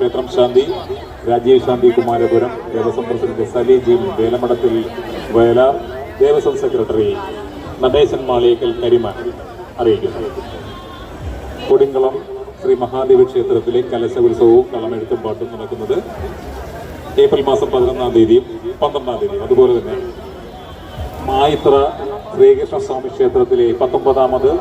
ക്ഷേത്രം ശാന്തി രാജീവ് ശാന്തി Kumarapuram, Devaswom president സലീജി വേലമടത്തിൽ Vayalar, Devaswom secretary Natesan Maliyekkal കരിമാൻ അറിയിക്കുന്നു. കൊടിങ്കളം ശ്രീ മഹാദേവ ക്ഷേത്രത്തിലെ കലശോത്സവവും കളമെഴുത്തും പാട്ടും നടക്കുന്നത് ഏപ്രിൽ മാസം 11-ാം തീയതിയും 12-ാം തീയതിയും. അതുപോലെ തന്നെ മായിത്ര ശ്രീകൃഷ്ണസ്വാമി ക്ഷേത്രത്തിലെ 19ാമത്